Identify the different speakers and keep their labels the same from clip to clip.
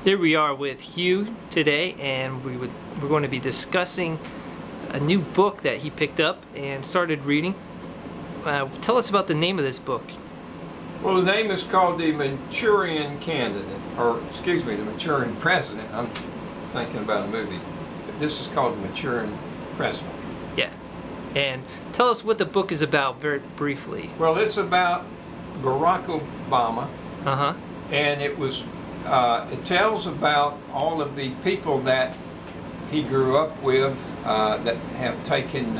Speaker 1: Here we are with Hugh today, and we're going to be discussing a new book that he picked up and started reading. Tell us about the name of this book.
Speaker 2: Well, the name is called the Manchurian Candidate, or excuse me, the Manchurian President. I'm thinking about a movie, but this is called the Manchurian President.
Speaker 1: Yeah, and tell us what the book is about very briefly.
Speaker 2: Well, it's about Barrack Obama, and it tells about all of the people that he grew up with that have taken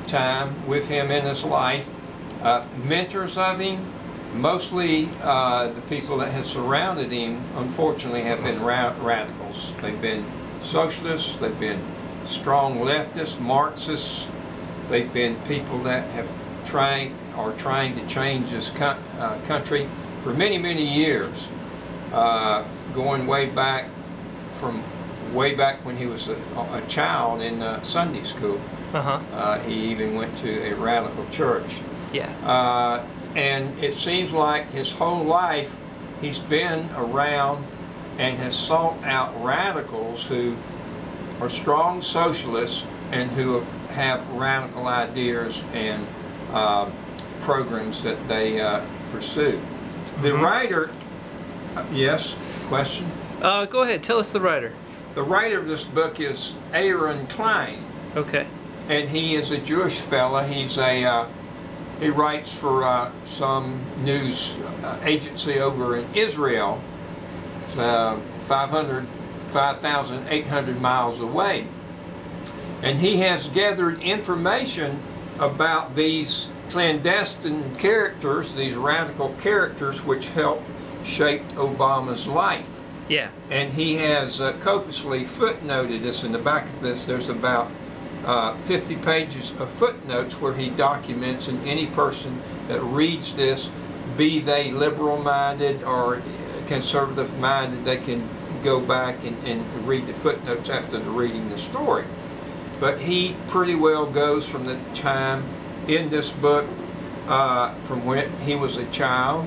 Speaker 2: time with him in his life. Mentors of him, mostly the people that have surrounded him, unfortunately, have been radicals. They've been socialists, they've been strong leftists, Marxists. They've been people that have trying to change this country for many, many years, going way back when he was a child in Sunday school. He even went to a radical church.
Speaker 1: Yeah.
Speaker 2: And it seems like his whole life he's been around and has sought out radicals who are strong socialists and who have radical ideas and programs that they pursue. The writer, yes, question?
Speaker 1: Go ahead, tell us the writer.
Speaker 2: The writer of this book is Aaron Klein.
Speaker 1: Okay.
Speaker 2: And he is a Jewish fella. He writes for some news agency over in Israel, 5,800 miles away. And he has gathered information about these clandestine characters, these radical characters, which helped shape Obama's life.
Speaker 1: Yeah.
Speaker 2: And he has copiously footnoted this. In the back of this, there's about 50 pages of footnotes where he documents, and any person that reads this, be they liberal-minded or conservative-minded, they can go back and read the footnotes after reading the story. But he pretty well goes from the time in this book from when he was a child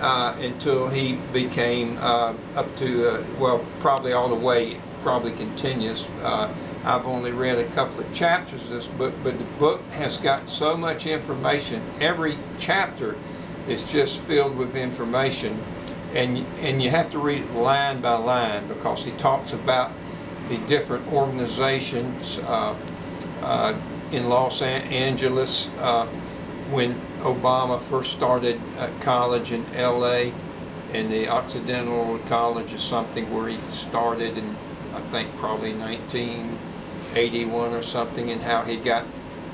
Speaker 2: until he became up to, well, probably all the way, probably continues. I've only read a couple of chapters of this book, but the book has got so much information. Every chapter is just filled with information, and you have to read it line by line, because he talks about the different organizations in Los Angeles when Obama first started college in LA, and the Occidental College is something where he started in, I think, probably 1981 or something, and how he got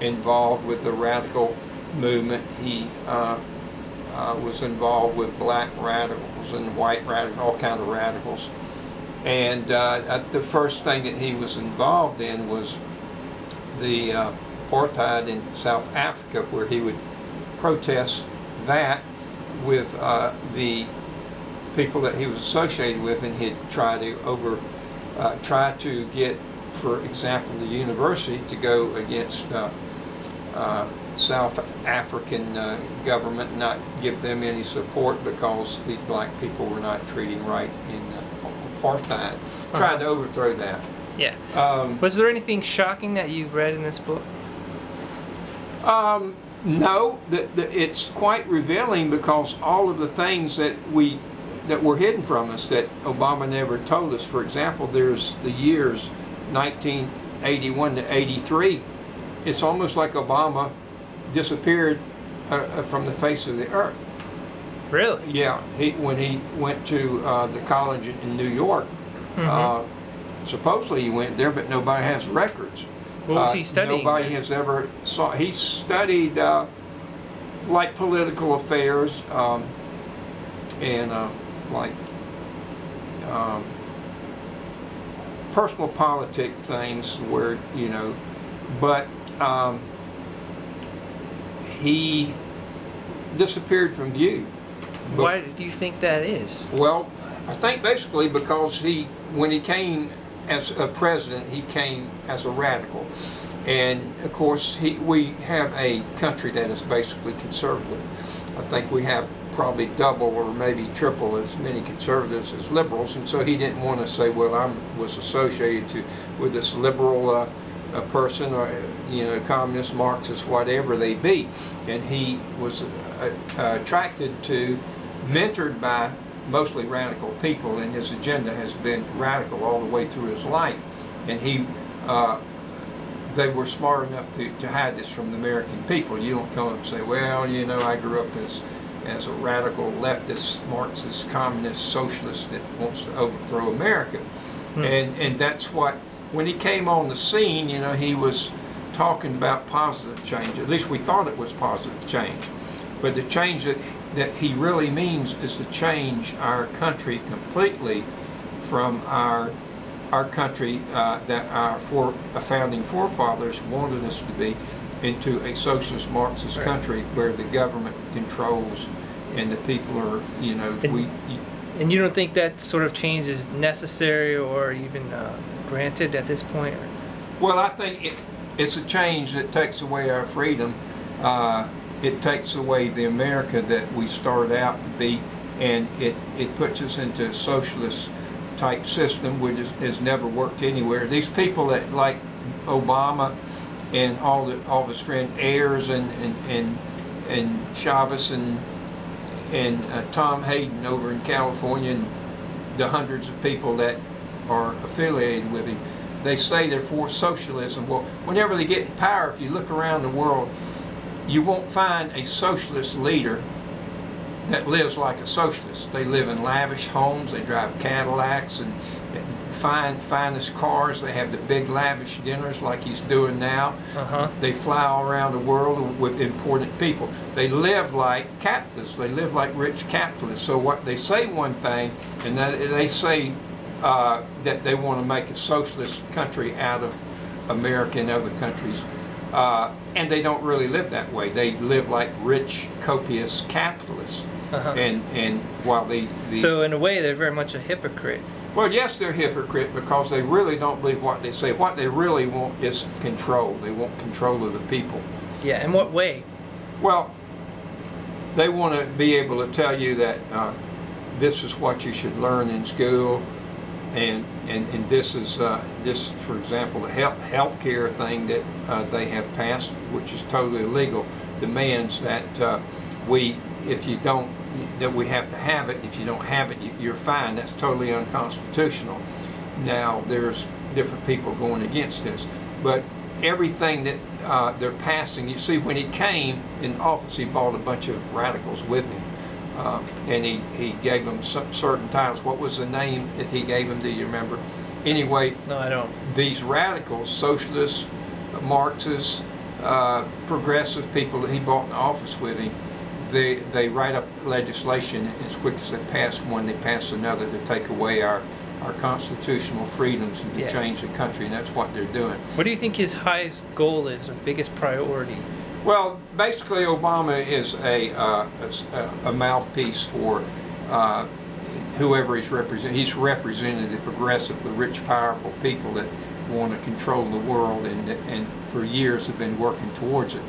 Speaker 2: involved with the radical movement. He was involved with black radicals and white radicals, all kinds of radicals. And the first thing that he was involved in was the apartheid in South Africa, where he would protest that with the people that he was associated with, and he'd try to get, for example, the university to go against South African government, not give them any support because the black people were not treating right in apartheid. Tried to overthrow that.
Speaker 1: Yeah. Was there anything shocking that you've read in this book?
Speaker 2: No, it's quite revealing, because all of the things that were hidden from us that Obama never told us. For example, there's the years 1981 to 83. It's almost like Obama disappeared from the face of the earth.
Speaker 1: Really?
Speaker 2: Yeah. When he went to the college in New York, supposedly he went there, but nobody has records.
Speaker 1: What was he studying?
Speaker 2: Nobody has ever saw. He studied like political affairs and like personal politic things, where, you know, but he disappeared from view.
Speaker 1: Why do you think that is?
Speaker 2: Well, I think basically because when he came as a president, he came as a radical. And of course, we have a country that is basically conservative. I think we have probably double or maybe triple as many conservatives as liberals, and so he didn't want to say, well, I was associated with this liberal person, or communist, Marxist, whatever they be. And he was attracted to, mentored by mostly radical people, and his agenda has been radical all the way through his life. And they were smart enough to hide this from the American people. You don't come up and say, well, I grew up as a radical leftist, Marxist, communist, socialist that wants to overthrow America. And that's what, when he came on the scene, he was talking about positive change. At least we thought it was positive change. But the change that he really means is to change our country completely from our country that our founding forefathers wanted us to be, into a socialist Marxist country where the government controls and the people are,
Speaker 1: And you don't think that sort of change is necessary or even granted at this point?
Speaker 2: Well, I think it's a change that takes away our freedom. It takes away the America that we started out to be, and it puts us into a socialist type system which has never worked anywhere. These people that like Obama and all of his friend Ayers and Chavez and Tom Hayden over in California, and the hundreds of people that are affiliated with him, they say they're for socialism. Well, whenever they get in power, if you look around the world, you won't find a socialist leader that lives like a socialist. They live in lavish homes, they drive Cadillacs and finest cars, they have the big lavish dinners like he's doing now. They fly all around the world with important people. They live like capitalists, they live like rich capitalists. So what they say one thing, and that they say that they want to make a socialist country out of America and other countries. And they don't really live that way. They live like rich, copious capitalists. And while
Speaker 1: so in a way, they're very much a hypocrite.
Speaker 2: Well, yes, they're hypocrite because they really don't believe what they say. What they really want is control. They want control of the people.
Speaker 1: Yeah, in what way?
Speaker 2: Well, they want to be able to tell you that this is what you should learn in school, and this is this, for example, the health care thing that they have passed, which is totally illegal, demands that we have to have it. If you don't have it, you're fined. That's totally unconstitutional. Now, there's different people going against this, but everything that they're passing, you see, when he came in office, he brought a bunch of radicals with him, and he gave them certain titles. What was the name that he gave them? Do you remember? Anyway,
Speaker 1: no, I don't.
Speaker 2: These radicals, socialists, Marxists, progressive people that he brought in office with him, they write up legislation as quick as they pass one, they pass another to take away our constitutional freedoms and to change the country, and that's what they're doing.
Speaker 1: What do you think his highest goal is, or biggest priority?
Speaker 2: Well, basically Obama is a mouthpiece for whoever he's represented. He's represented the progressive, the rich, powerful people that want to control the world, and for years have been working towards it.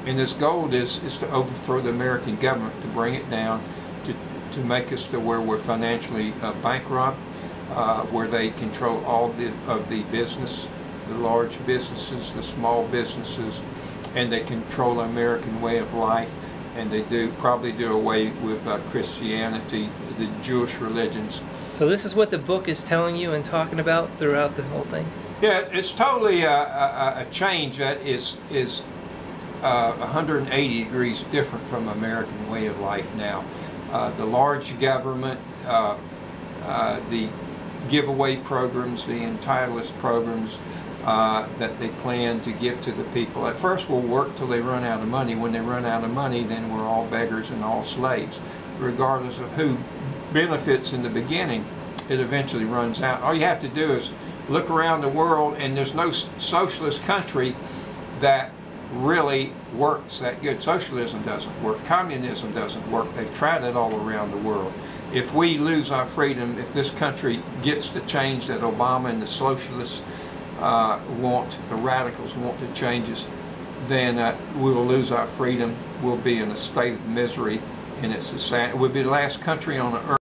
Speaker 2: And his goal is to overthrow the American government, to bring it down, to make us to where we're financially bankrupt, where they control all of the business, the large businesses, the small businesses, and they control the American way of life, and they probably do away with Christianity, the Jewish religions.
Speaker 1: So this is what the book is telling you and talking about throughout the whole thing?
Speaker 2: Yeah, it's totally a change that is 180 degrees different from American way of life now. The large government, the giveaway programs, the entitlist programs that they plan to give to the people. At first we'll work till they run out of money. When they run out of money, then we're all beggars and all slaves. Regardless of who benefits in the beginning, it eventually runs out. All you have to do is look around the world, and there's no socialist country that really works that good. Socialism doesn't work. Communism doesn't work. They've tried it all around the world. If we lose our freedom, if this country gets the change that Obama and the socialists want, the radicals want to change us, then we will lose our freedom. We'll be in a state of misery, and it's it would be the last country on the earth